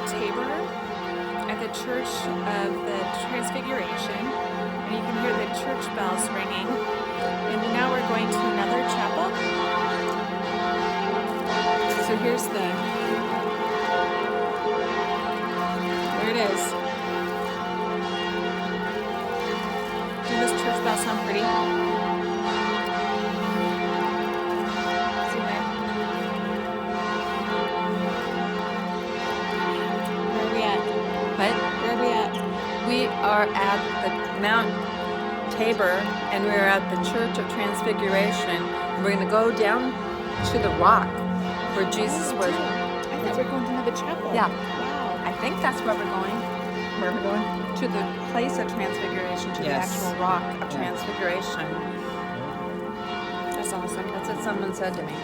Tabor at the Church of the Transfiguration, and you can hear the church bells ringing. And now we're going to another chapel. So here's there it is. Do those church bells sound pretty? We are at the Mount Tabor, and we're at the Church of Transfiguration. And we're going to go down to the rock where Jesus was. I thought we were going to another chapel. Yeah. Wow. I think that's where we're going. Where are we going? To the place of transfiguration, to the actual rock of transfiguration. That's awesome. That's what someone said to me.